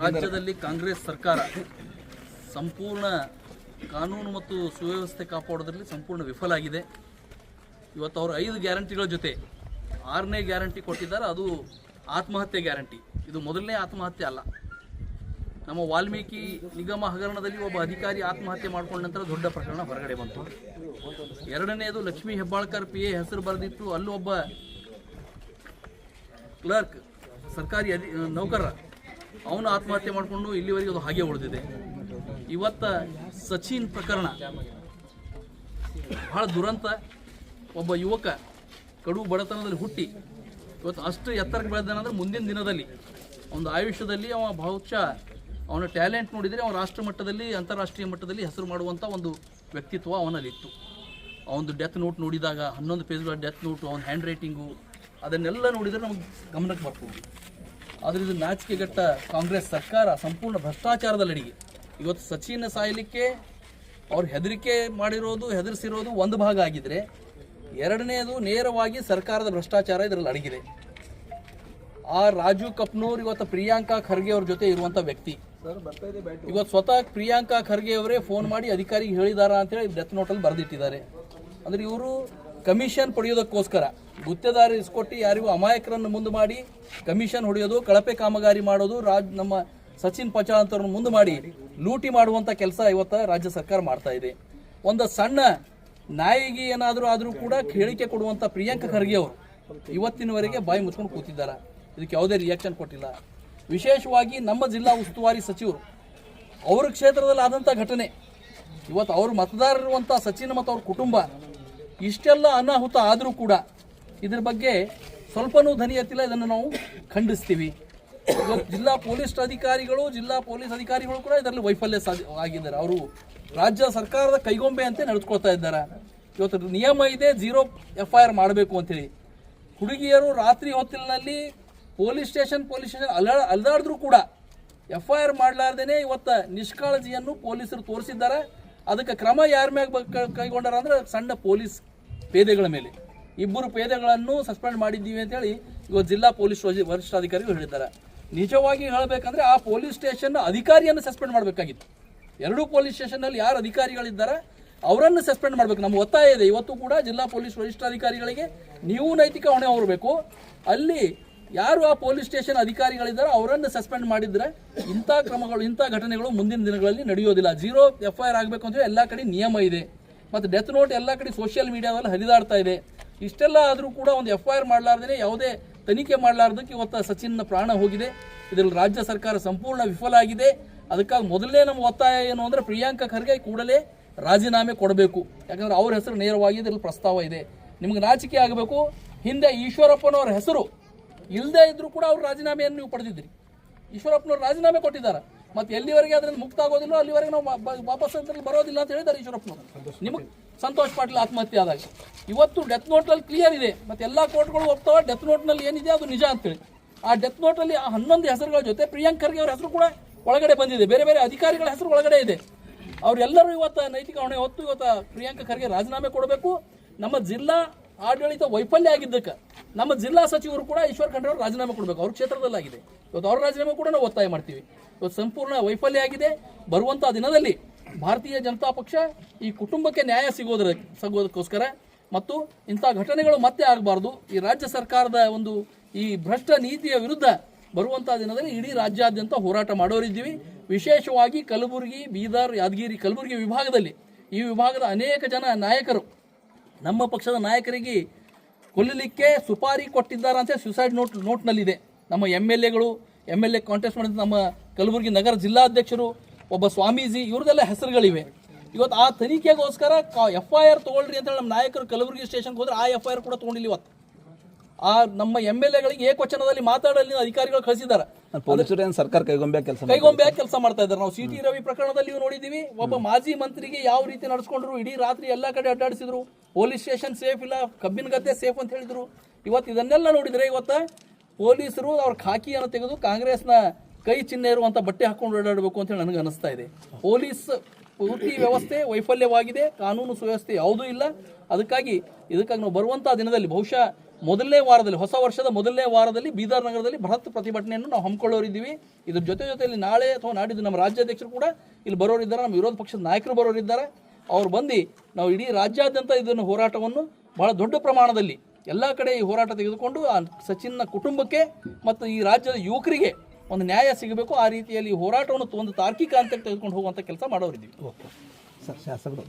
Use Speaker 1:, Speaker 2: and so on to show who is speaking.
Speaker 1: ರಾಜ್ಯದಲ್ಲಿ ಕಾಂಗ್ರೆಸ್ ಸರ್ಕಾರ ಸಂಪೂರ್ಣ ಕಾನೂನು ಮತ್ತು ಸುವ್ಯವಸ್ಥೆ ಕಾಪಾಡೋದ್ರಲ್ಲಿ ಸಂಪೂರ್ಣ ವಿಫಲ ಆಗಿದೆ. ಇವತ್ತು ಅವರು 5 ಗ್ಯಾರಂಟಿಗಳ ಜೊತೆ 6ನೇ ಗ್ಯಾರಂಟಿ ಕೊಟ್ಟಿದ್ದಾರೆ. ಅದು ಆತ್ಮಹತ್ಯೆ ಗ್ಯಾರಂಟಿ. ಇದು ಮೊದಲನೇ ಆತ್ಮಹತ್ಯೆ ಅಲ್ಲ. ನಮ್ಮ ವಾಲ್ಮೀಕಿ ನಿಗಮ ಹಗರಣದಲ್ಲಿ ಒಬ್ಬ ಅಧಿಕಾರಿ ಆತ್ಮಹತ್ಯೆ ಮಾಡಿಕೊಂಡ ನಂತರ ದೊಡ್ಡ ಪ್ರಕರಣ ಹೊರಗಡೆ ಬಂತು. ಎರಡನೇದು ಲಕ್ಷ್ಮೀ ಹೆಬ್ಬಾಳ್ಕರ್ PA ಹೆಸರು ಬರೆದಿತ್ತು, ಅಲ್ಲೂ ಒಬ್ಬ ಕ್ಲರ್ಕ್ ಸರ್ಕಾರಿ ನೌಕರ ಅವನು ಆತ್ಮಹತ್ಯೆ ಮಾಡಿಕೊಂಡು ಇಲ್ಲಿವರೆಗೆ ಅದು ಹಾಗೆ ಉಳಿದಿದೆ. ಇವತ್ತ ಸಚಿನ್ ಪ್ರಕರಣ ಬಹಳ ದುರಂತ. ಒಬ್ಬ ಯುವಕ ಕಡು ಬಡತನದಲ್ಲಿ ಹುಟ್ಟಿ ಇವತ್ತು ಅಷ್ಟು ಎತ್ತರಕ್ಕೆ ಬೆಳೆದಾನಂದ್ರೆ ಮುಂದಿನ ದಿನದಲ್ಲಿ ಒಂದು ಆಯುಷ್ಯದಲ್ಲಿ ಅವ ಬಹುಶಃ ಅವನ ಟ್ಯಾಲೆಂಟ್ ನೋಡಿದರೆ ಅವನ ರಾಷ್ಟ್ರ ಮಟ್ಟದಲ್ಲಿ ಅಂತಾರಾಷ್ಟ್ರೀಯ ಮಟ್ಟದಲ್ಲಿ ಹೆಸರು ಮಾಡುವಂಥ ಒಂದು ವ್ಯಕ್ತಿತ್ವ ಅವನಲ್ಲಿತ್ತು. ಅವನದು ಡೆತ್ ನೋಟ್ ನೋಡಿದಾಗ 11 ಪೇಜ್ಗಳ ಡೆತ್ ನೋಟು, ಅವನ ಹ್ಯಾಂಡ್ ರೈಟಿಂಗು ಅದನ್ನೆಲ್ಲ ನೋಡಿದರೆ ನಮಗೆ ಗಮನಕ್ಕೆ ಬರ್ಬೋದು. ಆದರೆ ಇದು ನಾಚಿಕೆಗೆಟ್ಟ ಕಾಂಗ್ರೆಸ್ ಸರ್ಕಾರ ಸಂಪೂರ್ಣ ಭ್ರಷ್ಟಾಚಾರದ ಅಡಿಗೆ. ಇವತ್ತು ಸಚಿನ್ ಸಾಯಲಿಕ್ಕೆ ಅವ್ರು ಹೆದರಿಸಿರೋದು ಒಂದು ಭಾಗ ಆಗಿದ್ರೆ, ಎರಡನೇದು ನೇರವಾಗಿ ಸರ್ಕಾರದ ಭ್ರಷ್ಟಾಚಾರ ಇದರಲ್ಲಿ ಅಡಗಿದೆ. ಆ ರಾಜು ಕಪ್ನೂರ್ ಇವತ್ತು ಪ್ರಿಯಾಂಕಾ ಖರ್ಗೆ ಅವ್ರ ಜೊತೆ ಇರುವಂಥ ವ್ಯಕ್ತಿ. ಇವತ್ತು ಸ್ವತಃ ಪ್ರಿಯಾಂಕಾ ಖರ್ಗೆ ಅವರೇ ಫೋನ್ ಮಾಡಿ ಅಧಿಕಾರಿಗೆ ಹೇಳಿದಾರ ಅಂತೇಳಿ ಡೆತ್ ನೋಟಲ್ಲಿ ಬರೆದಿಟ್ಟಿದ್ದಾರೆ. ಅಂದರೆ ಇವರು ಕಮಿಷನ್ ಪಡೆಯೋದಕ್ಕೋಸ್ಕರ ಗುತ್ತೇದಾರಿ ಇಸ್ಕೊಟ್ಟು ಯಾರಿಗೂ ಅಮಾಯಕರನ್ನು ಮುಂದೆ ಮಾಡಿ ಕಮಿಷನ್ ಹೊಡೆಯೋದು, ಕಳಪೆ ಕಾಮಗಾರಿ ಮಾಡೋದು, ನಮ್ಮ ಸಚಿನ್ ಪಚಾಳ್ ಅಂತವ್ರನ್ನ ಮುಂದೆ ಮಾಡಿ ಲೂಟಿ ಮಾಡುವಂಥ ಕೆಲಸ ಇವತ್ತು ರಾಜ್ಯ ಸರ್ಕಾರ ಮಾಡ್ತಾ ಇದೆ. ಒಂದು ಸಣ್ಣ ನಾಯಿಗೆ ಏನಾದರೂ ಆದರೂ ಕೂಡ ಹೇಳಿಕೆ ಕೊಡುವಂಥ ಪ್ರಿಯಾಂಕಾ ಖರ್ಗೆ ಅವರು ಇವತ್ತಿನವರೆಗೆ ಬಾಯಿ ಮುಚ್ಕೊಂಡು ಕೂತಿದ್ದಾರೆ. ಇದಕ್ಕೆ ಯಾವುದೇ ರಿಯಾಕ್ಷನ್ ಕೊಟ್ಟಿಲ್ಲ. ವಿಶೇಷವಾಗಿ ನಮ್ಮ ಜಿಲ್ಲಾ ಉಸ್ತುವಾರಿ ಸಚಿವರು ಅವ್ರ ಕ್ಷೇತ್ರದಲ್ಲಿ ಆದಂಥ ಘಟನೆ, ಇವತ್ತು ಅವ್ರ ಮತದಾರರಿರುವಂಥ ಸಚಿನ್ ಮತ್ತು ಅವ್ರ ಕುಟುಂಬ ಇಷ್ಟೆಲ್ಲ ಅನಾಹುತ ಆದರೂ ಕೂಡ ಇದ್ರ ಬಗ್ಗೆ ಸ್ವಲ್ಪನೂ ಧ್ವನಿ ಎತ್ತಿಲ್ಲ. ಇದನ್ನು ನಾವು ಖಂಡಿಸ್ತೀವಿ. ಇವತ್ತು ಜಿಲ್ಲಾ ಪೊಲೀಸ್ ಅಧಿಕಾರಿಗಳು ಕೂಡ ಇದರಲ್ಲಿ ವೈಫಲ್ಯ ಆಗಿದ್ದಾರೆ. ಅವರು ರಾಜ್ಯ ಸರ್ಕಾರದ ಕೈಗೊಂಬೆ ಅಂತ ನಡೆದುಕೊಳ್ತಾ ಇದ್ದಾರೆ. ಇವತ್ತು ನಿಯಮ ಇದೆ 0 FIR ಮಾಡಬೇಕು ಅಂತೇಳಿ. ಹುಡುಗಿಯರು ರಾತ್ರಿ ಹೊತ್ತಿನಲ್ಲಿ ಪೊಲೀಸ್ ಸ್ಟೇಷನ್ ಅಲ್ದಾಡಿದ್ರು ಕೂಡ FIR ಮಾಡಲಾರ್ದೇನೆ ಇವತ್ತು ನಿಷ್ಕಾಳಜಿಯನ್ನು ಪೊಲೀಸರು ತೋರಿಸಿದ್ದಾರೆ. ಅದಕ್ಕೆ ಕ್ರಮ ಯಾರ ಮ್ಯಾಗ ಕೈಗೊಂಡಾರ ಅಂದ್ರೆ ಸಣ್ಣ ಪೊಲೀಸ್ ಪೇದೆಗಳ ಮೇಲೆ 2 ಪೇದೆಗಳನ್ನು ಸಸ್ಪೆಂಡ್ ಮಾಡಿದ್ದೀವಿ ಅಂತೇಳಿ ಇವತ್ತು ಜಿಲ್ಲಾ ಪೊಲೀಸ್ ವರಿಷ್ಠಾಧಿಕಾರಿಗಳು ಹೇಳಿದ್ದಾರೆ. ನಿಜವಾಗಿ ಹೇಳಬೇಕಂದ್ರೆ ಆ ಪೊಲೀಸ್ ಸ್ಟೇಷನ್ ಅಧಿಕಾರಿಯನ್ನು ಸಸ್ಪೆಂಡ್ ಮಾಡಬೇಕಾಗಿತ್ತು. 2 ಪೊಲೀಸ್ ಸ್ಟೇಷನ್ನಲ್ಲಿ ಯಾರು ಅಧಿಕಾರಿಗಳಿದ್ದಾರೆ ಅವರನ್ನು ಸಸ್ಪೆಂಡ್ ಮಾಡಬೇಕು. ನಮ್ಮ ಒತ್ತಾಯ ಇದೆ ಇವತ್ತು ಕೂಡ ಜಿಲ್ಲಾ ಪೊಲೀಸ್ ವರಿಷ್ಠಾಧಿಕಾರಿಗಳಿಗೆ, ನೀವು ನೈತಿಕ ಹೊಣೆ ಹೊರಬೇಕು. ಅಲ್ಲಿ ಯಾರು ಆ ಪೊಲೀಸ್ ಸ್ಟೇಷನ್ ಅಧಿಕಾರಿಗಳಿದ್ದಾರೆ ಅವರನ್ನು ಸಸ್ಪೆಂಡ್ ಮಾಡಿದ್ರೆ ಇಂಥ ಕ್ರಮಗಳು, ಇಂಥ ಘಟನೆಗಳು ಮುಂದಿನ ದಿನಗಳಲ್ಲಿ ನಡೆಯೋದಿಲ್ಲ. 0 FIR ಆಗಬೇಕು ಅಂದರೆ ಎಲ್ಲ ಕಡೆ ನಿಯಮ ಇದೆ. ಮತ್ತು ಡೆತ್ ನೋಟ್ ಎಲ್ಲ ಕಡೆ ಸೋಷಿಯಲ್ ಮೀಡಿಯಾದಲ್ಲಿ ಹರಿದಾಡ್ತಾ ಇದೆ. ಇಷ್ಟೆಲ್ಲ ಆದರೂ ಕೂಡ ಒಂದು FIR ಮಾಡಲಾರ್ದೇ ಯಾವುದೇ ತನಿಖೆ ಮಾಡಲಾರ್ದಕ್ಕೆ ಇವತ್ತು ಸಚಿನ್ನ ಪ್ರಾಣ ಹೋಗಿದೆ. ಇದರಲ್ಲಿ ರಾಜ್ಯ ಸರ್ಕಾರ ಸಂಪೂರ್ಣ ವಿಫಲ ಆಗಿದೆ. ಅದಕ್ಕಾಗಿ ಮೊದಲನೇ ನಮ್ಮ ಒತ್ತಾಯ ಏನು ಅಂದರೆ ಪ್ರಿಯಾಂಕಾ ಖರ್ಗೆ ಕೂಡಲೇ ರಾಜೀನಾಮೆ ಕೊಡಬೇಕು. ಯಾಕಂದರೆ ಅವ್ರ ಹೆಸರು ನೇರವಾಗಿ ಇದರಲ್ಲಿ ಪ್ರಸ್ತಾವ ಇದೆ. ನಿಮಗೆ ನಾಚಿಕೆ ಆಗಬೇಕು. ಹಿಂದೆ ಈಶ್ವರಪ್ಪನವ್ರ ಹೆಸರು ಇಲ್ಲದೇ ಇದ್ರೂ ಕೂಡ ಅವ್ರ ರಾಜೀನಾಮೆಯನ್ನು ನೀವು ಪಡೆದಿದ್ರಿ. ಈಶ್ವರಪ್ಪನವ್ರು ರಾಜೀನಾಮೆ ಕೊಟ್ಟಿದ್ದಾರೆ. ಮತ್ತು ಎಲ್ಲಿವರೆಗೆ ಅದರಿಂದ ಮುಕ್ತ ಆಗೋದಿಲ್ಲ ಅಲ್ಲಿವರೆಗೆ ನಾವು ವಾಪಸ್ ಅದರಲ್ಲಿ ಬರೋದಿಲ್ಲ ಅಂತ ಹೇಳಿದ್ದಾರೆ ಈಶ್ವರಪ್ಪನವರು. ನಿಮಗೆ ಸಂತೋಷ್ ಪಾಟೀಲ್ ಆತ್ಮಹತ್ಯೆ ಆದಾಗ ಇವತ್ತು ಡೆತ್ ನೋಟ್ನಲ್ಲಿ ಕ್ಲಿಯರ್ ಇದೆ. ಮತ್ತು ಎಲ್ಲ ಕೋರ್ಟ್ಗಳು ಒಪ್ತಾವೆ ಡೆತ್ ನೋಟ್ನಲ್ಲಿ ಏನಿದೆ ಅದು ನಿಜ ಅಂತೇಳಿ. ಆ ಡೆತ್ ನೋಟಲ್ಲಿ ಆ 11 ಹೆಸರುಗಳ ಜೊತೆ ಪ್ರಿಯಾಂಕಾ ಖರ್ಗೆ ಅವರ ಹೆಸರು ಕೂಡ ಒಳಗಡೆ ಬಂದಿದೆ. ಬೇರೆ ಬೇರೆ ಅಧಿಕಾರಿಗಳ ಹೆಸರು ಒಳಗಡೆ ಇದೆ. ಅವರೆಲ್ಲರೂ ಇವತ್ತು ನೈತಿಕ ಹೊಣೆ ಹೊತ್ತು ಇವತ್ತು ಪ್ರಿಯಾಂಕಾ ಖರ್ಗೆ ರಾಜೀನಾಮೆ ಕೊಡಬೇಕು. ನಮ್ಮ ಜಿಲ್ಲಾ ಆಡಳಿತ ವೈಫಲ್ಯ ಆಗಿದ್ದಕ್ಕೆ ನಮ್ಮ ಜಿಲ್ಲಾ ಸಚಿವರು ಕೂಡ ಈಶ್ವರ್ ಖಂಡ್ರೆ ಅವರು ರಾಜೀನಾಮೆ ಕೊಡಬೇಕು. ಅವ್ರ ಕ್ಷೇತ್ರದಲ್ಲಾಗಿದೆ. ಇವತ್ತು ಅವ್ರ ರಾಜೀನಾಮೆ ಕೂಡ ನಾವು ಒತ್ತಾಯ ಮಾಡ್ತೀವಿ. ಇವತ್ತು ಸಂಪೂರ್ಣ ವೈಫಲ್ಯ ಆಗಿದೆ. ಬರುವಂಥ ದಿನದಲ್ಲಿ ಭಾರತೀಯ ಜನತಾ ಪಕ್ಷ ಈ ಕುಟುಂಬಕ್ಕೆ ನ್ಯಾಯ ಸಿಗೋದಕ್ಕೋಸ್ಕರ ಮತ್ತು ಇಂಥ ಘಟನೆಗಳು ಮತ್ತೆ ಆಗಬಾರ್ದು, ಈ ರಾಜ್ಯ ಸರ್ಕಾರದ ಒಂದು ಈ ಭ್ರಷ್ಟ ನೀತಿಯ ವಿರುದ್ಧ ಬರುವಂಥ ದಿನದಲ್ಲಿ ಇಡೀ ರಾಜ್ಯಾದ್ಯಂತ ಹೋರಾಟ ಮಾಡೋರಿದ್ದೀವಿ. ವಿಶೇಷವಾಗಿ ಕಲಬುರಗಿ, ಬೀದರ್, ಯಾದಗಿರಿ, ಕಲಬುರಗಿ ವಿಭಾಗದಲ್ಲಿ ಈ ವಿಭಾಗದ ಅನೇಕ ಜನ ನಾಯಕರು ನಮ್ಮ ಪಕ್ಷದ ನಾಯಕರಿಗೆ ಕೊಲ್ಲಲಿಕ್ಕೆ ಸುಪಾರಿ ಕೊಟ್ಟಿದ್ದಾರೆ ಅಂತ ಸುಸೈಡ್ ನೋಟ್ನಲ್ಲಿದೆ. ನಮ್ಮ MLA ಕಾಂಟೆಸ್ಟ್ ಮಾಡಿದ ನಮ್ಮ ಕಲಬುರಗಿ ನಗರ ಜಿಲ್ಲಾಧ್ಯಕ್ಷರು, ಒಬ್ಬ ಸ್ವಾಮೀಜಿ, ಇವ್ರದೆಲ್ಲ ಹೆಸರುಗಳಿವೆ. ಇವತ್ತು ಆ ತನಿಖೆಗೋಸ್ಕರ FIR ತೊಗೊಳ್ರಿ ಅಂತೇಳಿ ನಮ್ಮ ನಾಯಕರು ಕಲಬುರಗಿ ಸ್ಟೇಷನ್ಗೆ ಹೋದ್ರೆ ಆ FIR ಕೂಡ ತೊಗೊಂಡಿಲ್ಲ. ಇವತ್ತು ಆ ನಮ್ಮ MLAಗಳಿಗೆ ಏಕವಚನದಲ್ಲಿ ಮಾತಾಡಲಿ ಅಧಿಕಾರಿಗಳು ಕಳಿಸಿದ್ದಾರೆ.
Speaker 2: ಸರ್ಕಾರ ಕೈಗೊಂಬೆ
Speaker 1: ಕೆಲಸ ಮಾಡ್ತಾ ಇದ್ದಾರೆ. ನಾವು CT ರವಿ ಪ್ರಕರಣದಲ್ಲಿ ನೋಡಿದ್ದೀವಿ. ಒಬ್ಬ ಮಾಜಿ ಮಂತ್ರಿಗೆ ಯಾವ ರೀತಿ ನಡೆಸ್ಕೊಂಡ್ರು. ಇಡೀ ರಾತ್ರಿ ಎಲ್ಲ ಕಡೆ ಅಡ್ಡಾಡಿಸಿದ್ರು. ಪೊಲೀಸ್ ಸ್ಟೇಷನ್ ಸೇಫ್ ಇಲ್ಲ, ಕಬ್ಬಿನ ಗದ್ದೆ ಸೇಫ್ ಅಂತ ಹೇಳಿದ್ರು. ಇವತ್ತು ಇದನ್ನೆಲ್ಲ ನೋಡಿದರೆ ಇವತ್ತು ಪೊಲೀಸರು ಅವ್ರ ಖಾಕಿಯನ್ನು ತೆಗೆದು ಕಾಂಗ್ರೆಸ್ನ ಕೈ ಚಿಹ್ನೆ ಇರುವಂಥ ಬಟ್ಟೆ ಹಾಕೊಂಡು ಓಡಾಡಬೇಕು ಅಂತೇಳಿ ನನಗೆ ಅನಿಸ್ತಾ ಇದೆ. ಪೊಲೀಸ್ ಪೂರ್ತಿ ವ್ಯವಸ್ಥೆ ವೈಫಲ್ಯವಾಗಿದೆ. ಕಾನೂನು ಸುವ್ಯವಸ್ಥೆ ಯಾವುದೂ ಇಲ್ಲ. ಅದಕ್ಕಾಗಿ ನಾವು ಬರುವಂಥ ದಿನದಲ್ಲಿ ಬಹುಶಃ ಮೊದಲನೇ ವಾರದಲ್ಲಿ, ಹೊಸ ವರ್ಷದ ಮೊದಲನೇ ವಾರದಲ್ಲಿ ಬೀದರ್ ನಗರದಲ್ಲಿ ಬೃಹತ್ ಪ್ರತಿಭಟನೆಯನ್ನು ನಾವು ಹಮ್ಮಿಕೊಳ್ಳೋರಿದ್ದೀವಿ. ಇದ್ರ ಜೊತೆಯಲ್ಲಿ ನಾಳೆ ಅಥವಾ ನಾಡಿದ್ದು ನಮ್ಮ ರಾಜ್ಯಾಧ್ಯಕ್ಷರು ಕೂಡ ಇಲ್ಲಿ ಬರೋರಿದ್ದಾರೆ, ನಮ್ಮ ವಿರೋಧ ಪಕ್ಷದ ನಾಯಕರು ಬರೋರಿದ್ದಾರೆ. ಅವ್ರು ಬಂದು ನಾವು ಇಡೀ ರಾಜ್ಯಾದ್ಯಂತ ಇದನ್ನು ಹೋರಾಟವನ್ನು ಬಹಳ ದೊಡ್ಡ ಪ್ರಮಾಣದಲ್ಲಿ ಎಲ್ಲ ಕಡೆ ಈ ಹೋರಾಟ ತೆಗೆದುಕೊಂಡು ಆ ಸಚಿನ್ನ ಕುಟುಂಬಕ್ಕೆ ಮತ್ತು ಈ ರಾಜ್ಯದ ಯುವಕರಿಗೆ ಒಂದು ನ್ಯಾಯ ಸಿಗಬೇಕು, ಆ ರೀತಿಯಲ್ಲಿ ಈ ಹೋರಾಟವನ್ನು ಒಂದು ತಾರ್ಕಿಕ ಹಂತಕ್ಕೆ ತೆಗೆದುಕೊಂಡು ಹೋಗುವಂಥ ಕೆಲಸ ಮಾಡೋರಿದ್ದೀವಿ.
Speaker 2: ಸರ್ ಶಾಸಕರು